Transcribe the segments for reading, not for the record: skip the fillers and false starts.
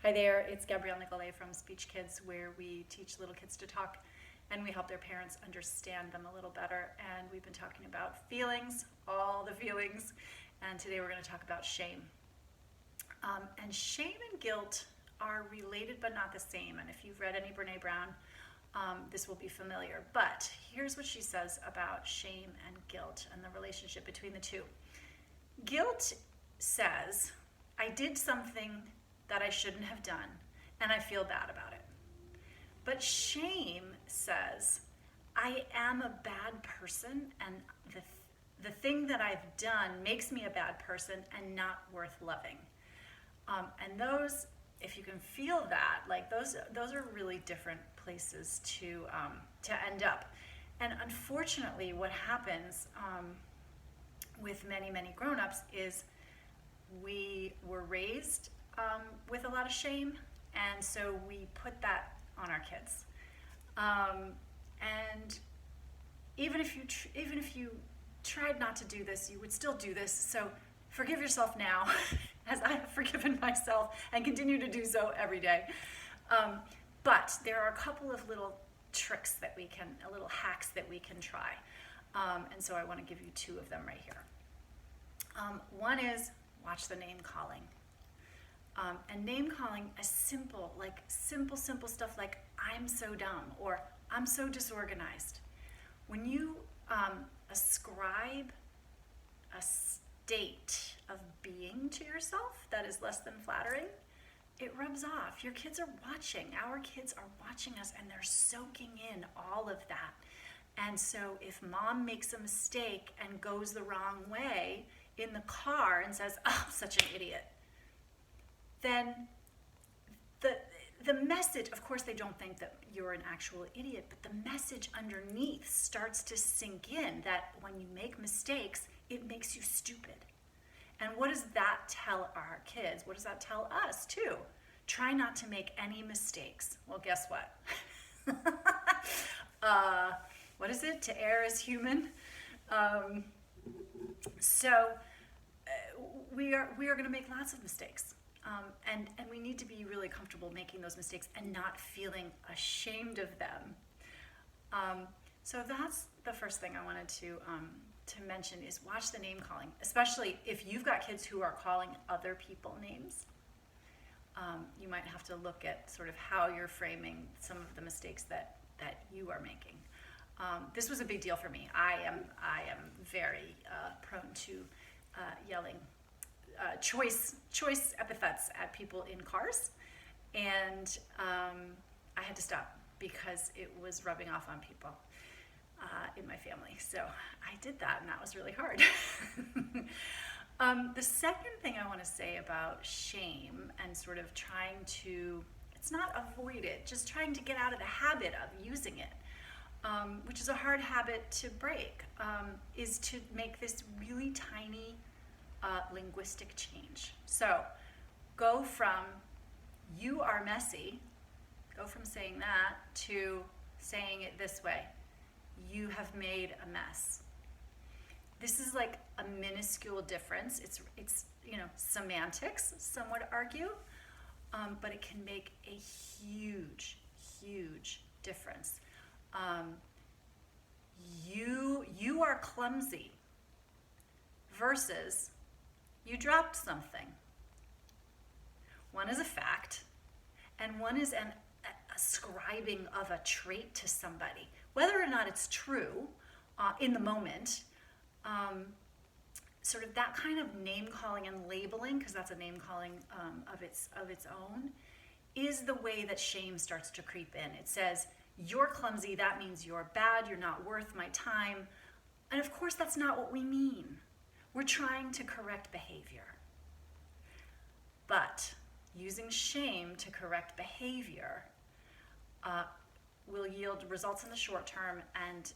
Hi there, it's Gabrielle Nicolay from SpeechKids, where we teach little kids to talk and we help their parents understand them a little better. And we've been talking about feelings, all the feelings, and today we're going to talk about shame. And shame and guilt are related but not the same. And if you've read any Brene Brown, this will be familiar. But here's what she says about shame and guilt and the relationship between the two. Guilt says, I did something that I shouldn't have done, and I feel bad about it. But shame says, I am a bad person, and the thing that I've done makes me a bad person and not worth loving. And those, if you can feel that, like those are really different places to end up. And unfortunately, what happens with many grown-ups is we were raised with a lot of shame, and so we put that on our kids. And even if you tried not to do this, you would still do this. So forgive yourself now, as I have forgiven myself and continue to do so every day. But there are a couple of little tricks that little hacks that we can try. And so I want to give you two of them right here. One is watch the name calling. And name calling is simple stuff like I'm so dumb or I'm so disorganized. When you ascribe a state of being to yourself that is less than flattering, it rubs off. Your kids are watching. Our kids are watching us and they're soaking in all of that. And so if mom makes a mistake and goes the wrong way in the car and says, oh, such an idiot, then the message, of course they don't think that you're an actual idiot, but the message underneath starts to sink in that when you make mistakes, it makes you stupid. And what does that tell our kids? What does that tell us too? Try not to make any mistakes. Well, guess what? What is it? To err is human. So we are going to make lots of mistakes. And we need to be really comfortable making those mistakes and not feeling ashamed of them. So that's the first thing I wanted to mention is watch the name calling, especially if you've got kids who are calling other people names. You might have to look at sort of how you're framing some of the mistakes that you are making. This was a big deal for me. I am very prone to yelling choice epithets at people in cars, and I had to stop because it was rubbing off on people in my family. So I did that, and that was really hard. The second thing I want to say about shame and sort of trying to, it's not avoid it, just trying to get out of the habit of using it, which is a hard habit to break, is to make this really tiny linguistic change. So go from you are messy, go from saying that to saying it this way, you have made a mess. This is like a minuscule difference. It's semantics, some would argue, but it can make a huge difference. You are clumsy versus you dropped something. One is a fact, and one is an ascribing of a trait to somebody. Whether or not it's true in the moment, sort of that kind of name calling and labeling, because that's a name calling of its own, is the way that shame starts to creep in. It says, you're clumsy, that means you're bad, you're not worth my time. And of course, that's not what we mean. We're trying to correct behavior. But using shame to correct behavior will yield results in the short term and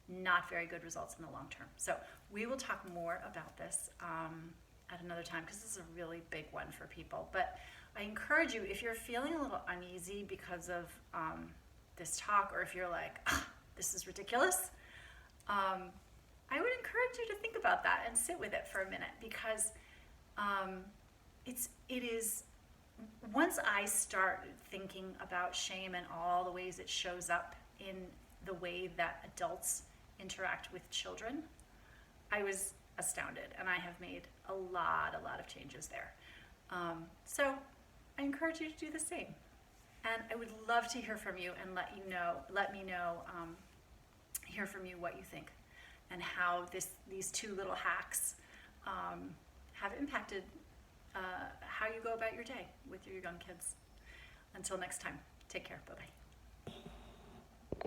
not very good results in the long term. So we will talk more about this at another time because this is a really big one for people. But I encourage you, if you're feeling a little uneasy because of this talk, or if you're like, this is ridiculous, I would encourage you to think about that and sit with it for a minute, because it is once I start thinking about shame and all the ways it shows up in the way that adults interact with children, I was astounded, and I have made a lot of changes there. So I encourage you to do the same. And I would love to hear from you and let me know, hear from you what you think and how these two little hacks have impacted how you go about your day with your young kids. Until next time, take care. Bye-bye.